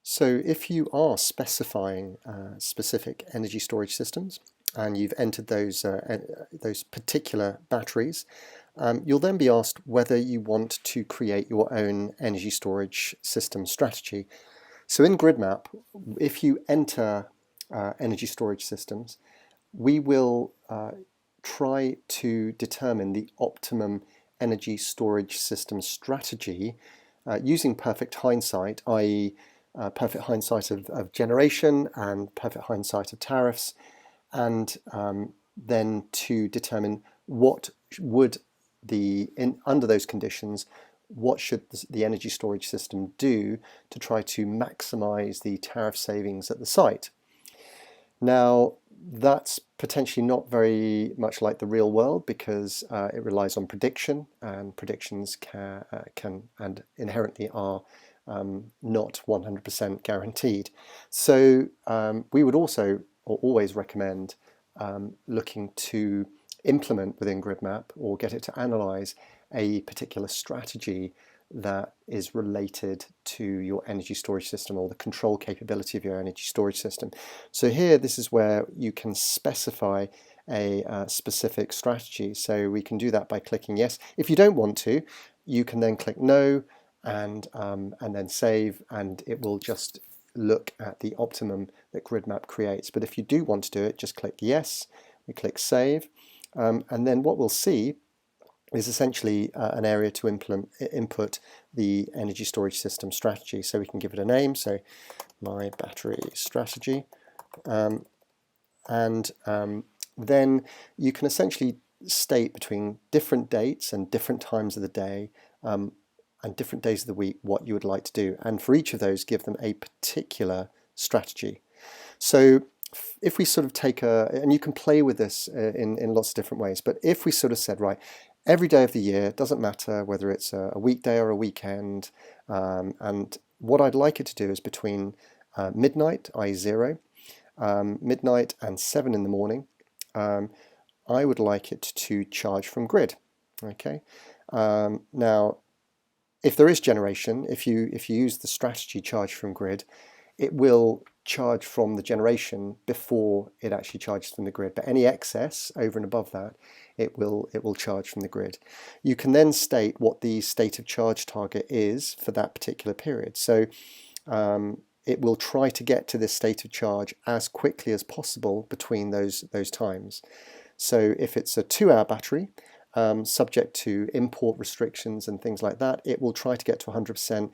So if you are specifying specific energy storage systems and you've entered those particular batteries, you'll then be asked whether you want to create your own energy storage system strategy. So in GridMAP, if you enter energy storage systems, we will try to determine the optimum energy storage system strategy using perfect hindsight, i.e. Perfect hindsight of generation and perfect hindsight of tariffs, and then to determine what would under those conditions, what should the energy storage system do to try to maximize the tariff savings at the site. Now, that's potentially not very much like the real world because it relies on prediction, and predictions can and inherently are not 100% guaranteed. So we would also or always recommend looking to implement within GridMAP or get it to analyze a particular strategy that is related to your energy storage system or the control capability of your energy storage system. So here, this is where you can specify a specific strategy. So we can do that by clicking yes. If you don't want to, you can then click no and then save, and it will just look at the optimum that GridMAP creates. But if you do want to do it, just click yes, we click save, and then what we'll see is essentially an area to input the energy storage system strategy. So we can give it a name, so my battery strategy, and then you can essentially state between different dates and different times of the day and different days of the week what you would like to do, and for each of those give them a particular strategy. So if we sort of take and you can play with this in lots of different ways, but if we sort of said, right, every day of the year, doesn't matter whether it's a weekday or a weekend, and what I'd like it to do is between midnight, i.e. 0, midnight and 7 in the morning, I would like it to charge from grid. Okay. Now, if there is generation, if you use the strategy charge from grid, it will charge from the generation before it actually charges from the grid. But any excess over and above that, it will charge from the grid. You can then state what the state of charge target is for that particular period. So it will try to get to this state of charge as quickly as possible between those times. So if it's a 2-hour battery, subject to import restrictions and things like that, it will try to get to 100%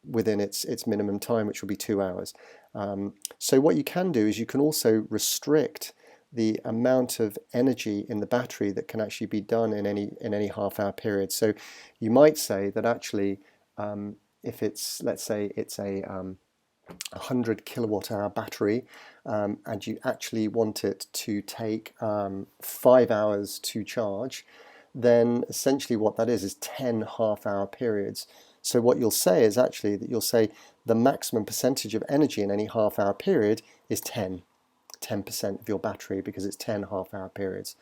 within its minimum time, which will be 2 hours. So what you can do is you can also restrict the amount of energy in the battery that can actually be done in any half-hour period. So you might say that actually, if it's, let's say it's a 100 kilowatt-hour battery, and you actually want it to take 5 hours to charge, then essentially what that is 10 half-hour periods. So what you'll say is actually that you'll say the maximum percentage of energy in any half-hour period is 10% of your battery, because it's 10 half-hour periods.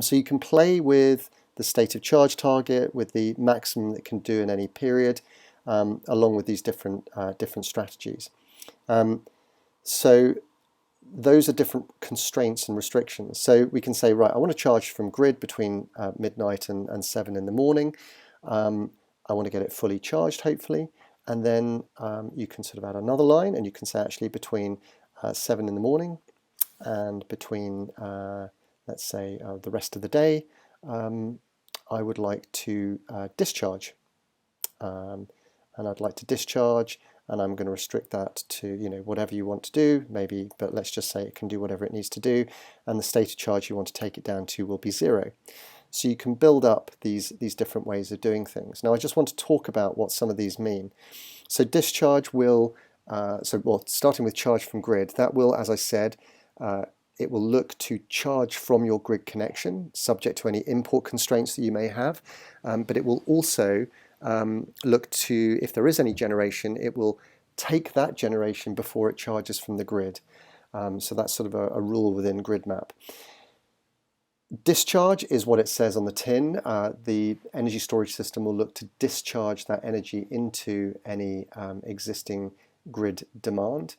So you can play with the state of charge target, with the maximum that it can do in any period, along with these different strategies. So those are different constraints and restrictions. So we can say, right, I want to charge from grid between midnight and 7 in the morning. I want to get it fully charged, hopefully. And then you can sort of add another line, and you can say actually between 7 in the morning and between, let's say, the rest of the day, I would like to discharge. And I'd like to discharge, and I'm going to restrict that to, whatever you want to do, maybe, but let's just say it can do whatever it needs to do, and the state of charge you want to take it down to will be 0. So you can build up these different ways of doing things. Now I just want to talk about what some of these mean. So discharge will, starting with charge from grid, that will, as I said, it will look to charge from your grid connection, subject to any import constraints that you may have, but it will also look to, if there is any generation, it will take that generation before it charges from the grid. So that's sort of a rule within GridMAP. Discharge is what it says on the tin. The energy storage system will look to discharge that energy into any existing grid demand.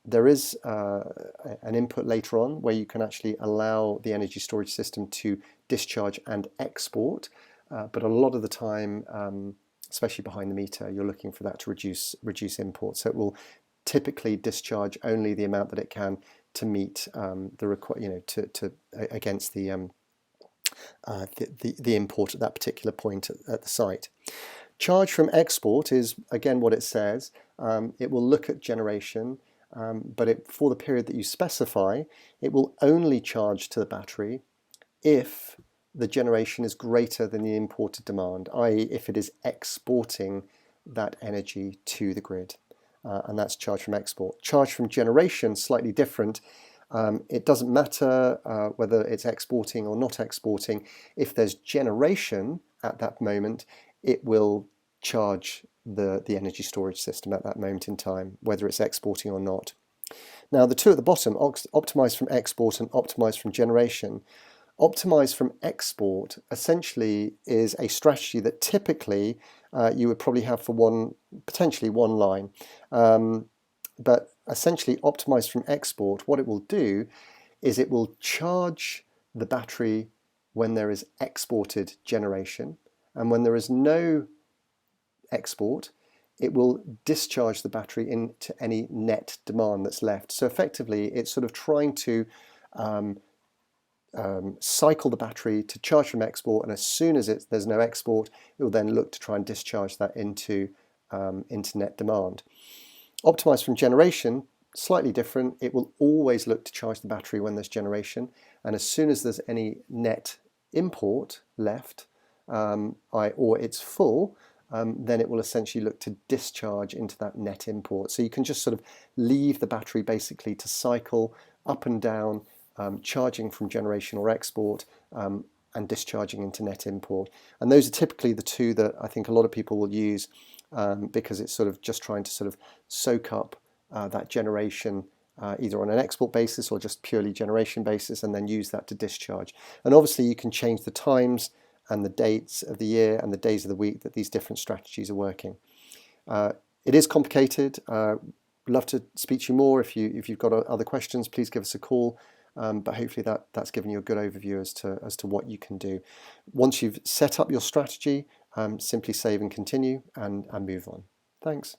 There is an input later on where you can actually allow the energy storage system to discharge and export, but a lot of the time, especially behind the meter, you're looking for that to reduce import. So it will typically discharge only the amount that it can to meet the against the import at that particular point at the site. Charge from export is again what it says. It will look at generation, but for the period that you specify, it will only charge to the battery if the generation is greater than the imported demand, i.e. if it is exporting that energy to the grid. And that's charge from export. Charge from generation, slightly different. It doesn't matter whether it's exporting or not exporting. If there's generation at that moment, it will charge the energy storage system at that moment in time, whether it's exporting or not. Now the two at the bottom, optimize from export and optimize from generation. Optimize from export essentially is a strategy that typically you would probably have for potentially one line. But essentially optimize from export, what it will do is it will charge the battery when there is exported generation, and when there is no export, it will discharge the battery into any net demand that's left. So effectively, it's sort of trying to cycle the battery to charge from export, and as soon as there's no export, it will then look to try and discharge that into net demand. Optimize from generation, slightly different. It will always look to charge the battery when there's generation, and as soon as there's any net import left, or it's full, then it will essentially look to discharge into that net import. So you can just sort of leave the battery basically to cycle up and down, charging from generation or export, and discharging into net import. And those are typically the two that I think a lot of people will use, because it's sort of just trying to sort of soak up that generation either on an export basis or just purely generation basis, and then use that to discharge. And obviously you can change the times and the dates of the year and the days of the week that these different strategies are working. It is complicated. Love to speak to you more. If you've got other questions, please give us a call. But hopefully that's given you a good overview as to what you can do. Once you've set up your strategy, simply save and continue and move on. Thanks.